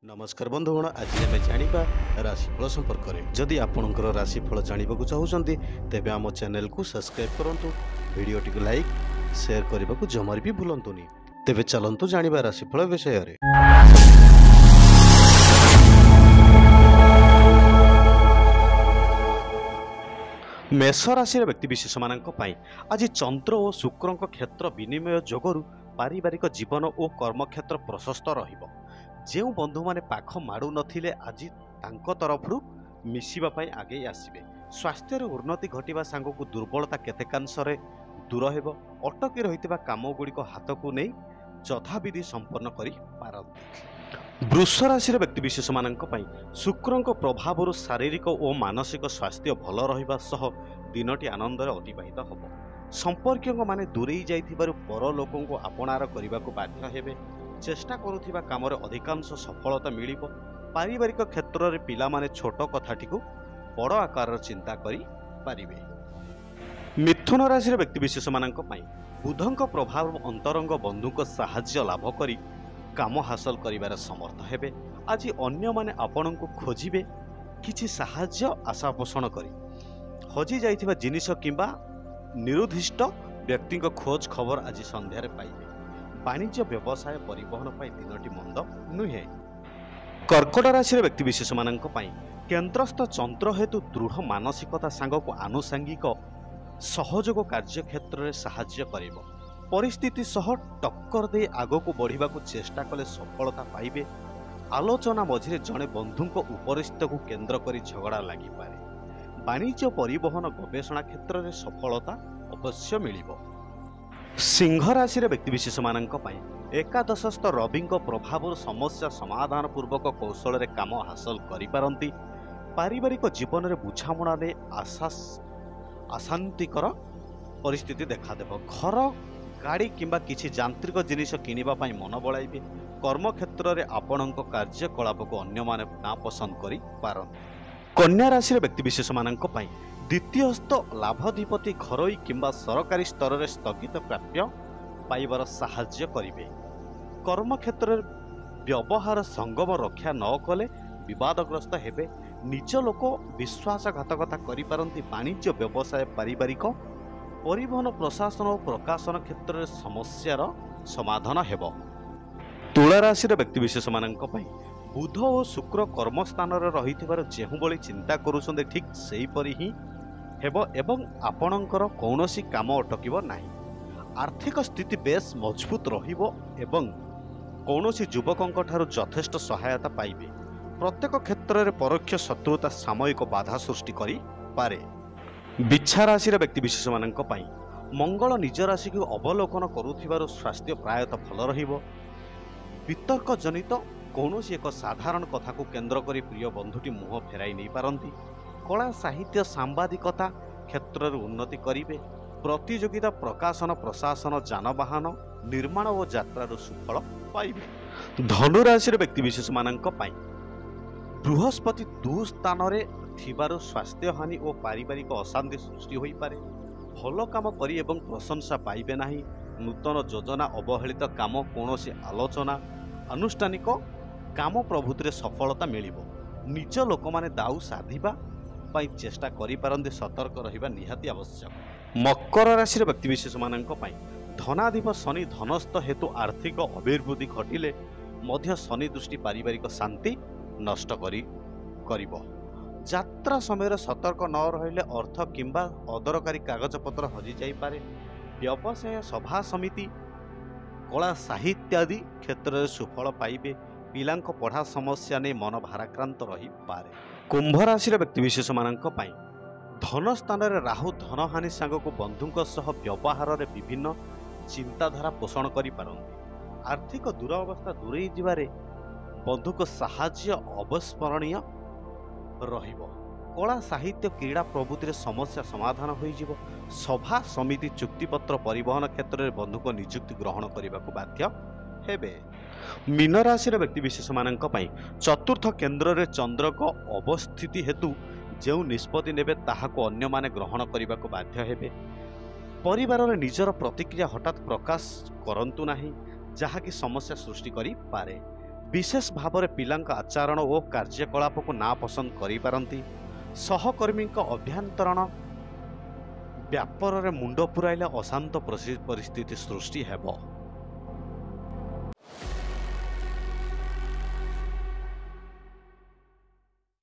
नमस्कार बंधुगण आज आम जाना राशिफल संपर्क में जदि आपणकर राशिफल जानवा चाहते तेज आम चैनल को सब्सक्राइब करूँ वीडियो टी लाइक शेयर करने को जमार भी भूलुनि तेज चलतु जाना राशिफल विषय में। मेष राशि व्यक्तिशेष मान आज चंद्र और शुक्र क्षेत्र विनिमय जोगु पारिवारिक जीवन और कर्मक्षेत्र प्रशस्त रहिबो। जेउ बंधु माने पाख माड़ू नथिले आज तांको तरफरु मिसिबा पई आगे आसीबे। स्वास्थ्य उन्नति घटिबा सांगकु दुर्बलता केतेकांशरे दूर हेबो। अटकी रहितबा काम गुड़िक हाथ को नहीं यथाविधि संपन्न करि पारंती। वृष राशि व्यक्तिशेष मान शुक्र प्रभाव शारीरिक और मानसिक स्वास्थ्य भल रहिबा सह दिनटी आनंदरे अतिबाहित होबो। संपर्क माने दूरेई जाइथिबारु पर लोकों को आपणार करने को बाध्य हेबे। चेष्टा करुथिबा कामरे अधिकांश सफलता मिलिबो। पारिवारिक क्षेत्र में पिला माने छोट कथाटी बड़ आकार चिंता करि पारिबे। मिथुन राशि व्यक्तिशेष मान बुधंक प्रभाव अंतरंग बंधुक साहाय्य लाभ करी काम हासिल करिबार समर्थ हेबे। आज अन्य माने आपणको खोजिबे किछि साहाय्य आशा पोषण करी हजि जाइथिबा जिनिस किंबा निरुद्दिष्ट व्यक्ति खोज खबर आज संध्यारे पाइबे। वाणिज्य व्यवसाय परिवहन पाई दिनटी मंद नुहे। कर्कट राशि व्यक्तिशेष मान केन्द्रस्थ चंद्र हेतु दृढ़ मानसिकता सांगक आनुषांगिक सहयोग कार्य क्षेत्र में साहाय्य करिबो। परिस्थिति सह टक्कर दे आगो को बढ़िबा को चेष्टा कले सफलता पाइबे। आलोचना मझिरे जड़े बंधुक उपरिस्थ को केन्द्र करी झगड़ा लगी पारे। वाणिज्य परिवहन गवेषणा क्षेत्र में सफलता अवश्य मिलिबो। सिंह राशि व्यक्तिशेष मान एकादशस्थ रवि प्रभाव समस्या समाधान पूर्वक कौशल काम हासिल करिपारंती। पारिवारिक जीवन में बुझामणा ने अशांतिकर परिस्थिति देखादेव। घर गाड़ी किंबा किसी यांत्रिक जिनिस किनिबा पई मन बळाइबे। कर्म क्षेत्र में आपणक कार्यकलाप को अन्य माने ना पसंद करि पारंती। कन्या राशि व्यक्तिशेष मान द्वितीयस्थ लाभाधिपति घरोई किंबा सरकारी स्तर में स्थगित प्राप्य पाइबार साहाय्य करिबे। कर्म क्षेत्र में व्यवहार संगम रक्षा न कले विवादग्रस्त हेबे। निज लोक विश्वासघातकता करिपारंती। वाणिज्य व्यवसाय पारिवारिक परिवहन प्रशासन और प्रकाशन क्षेत्र में समस्यार समाधान हेबो। तुला राशि व्यक्तिशेष मान बुध और शुक्र कर्मस्थान रही जेहु बड़ी चिंता करुछन्ते ठीक सेहीपरि ही हेबो एवं आपणकर कौनसी काम अटकिबो नाही। आर्थिक स्थिति बेस मजबूत रहिबो एवं कौनसी युवकों ठारू यथेष्ट सहायता पाइबे। प्रत्येक क्षेत्र में परोक्ष शत्रुता सामयिक बाधा सृष्टि करि पारे। बिच्छा राशि व्यक्तिशेष मान मंगल निज राशि को अवलोकन करुथिबारु स्वास्थ्य प्रायतः भल रहिबो। वितर्क जनित कौनसी एक साधारण कथा को केन्द्र करी प्रिय बंधुटी मुह फेराई नहीं पारंती। कला साहित्य सांबादिकता क्षेत्र में उन्नति करिबे। प्रतियोगिता प्रकाशन प्रशासन जानवाहन निर्माण और यात्रार सुफल पाइबे। धनु राशि व्यक्तिशेष मान बृहस्पति दुस्थान थिबारु स्वास्थ्य हानि और पारिवारिक अशांति सृष्टि होई पारे। भल काम करी एवं प्रशंसा पाइबे नाही। नूतन योजना अवहेलित काम कौनसी आलोचना अनुष्ठानिक काम प्रभुति सफलता मिलिबो। निज लोक माने दाऊ साधिबा पाई चेष्टा करि पारंती। सतर्क रहिबा निहाती आवश्यक। मकर राशि व्यक्तिशेष मान धनाधिप शनि धनस्थ हेतु आर्थिक अभिवृद्धि घटिले मध्य शनि दृष्टि पारिवारिक शांति नष्ट करिबो। यात्रा समय सतर्क न रहिले अर्थ किंबा अदरकारी कागजपत्र हजि जाई पारे। व्यवसाय सभा समिति कला साहित्य आदि क्षेत्र में सुफल पाइबे। पिलांक पढ़ा समस्या नहीं मन भाराक्रांत रही पारे। कुंभ राशि व्यक्तिशेष मान धन स्थान में राहु धन हानि सांग को बंधुक सह व्यवहार में विभिन्न चिंताधारा पोषण करि पारंती। आर्थिक दुरावस्था दूरेई जिबारे बंधुक साहाय्य अविस्मरणीय रहिबो। कला साहित्य क्रीड़ा प्रभृति समस्या समाधान हो जिवो। सभा समिति चुक्तिपत्र परिवहन क्षेत्र में बंधुक नियुक्ति ग्रहण करने को बाध्य हेबे। मीन राशि व्यक्तिशेष मान चतुर्थ केन्द्र में चंद्र को अवस्थिति हेतु जो निष्पत्ति नेबे ताहाको अन्य माने ग्रहण करने को बाध्य हेबे। परिवार में निजर प्रतिक्रिया हठात प्रकाश करंतु नाही जहाँकि समस्या सृष्टि करि पारे। विशेष भाव में पिलांक आचरण और कार्यकलाप को ना पसंद करिपारंती। सहकर्मी अभ्यंतरण व्यापार रे मुंड पुराइले अशांत परिस्थिति सृष्टि हेब।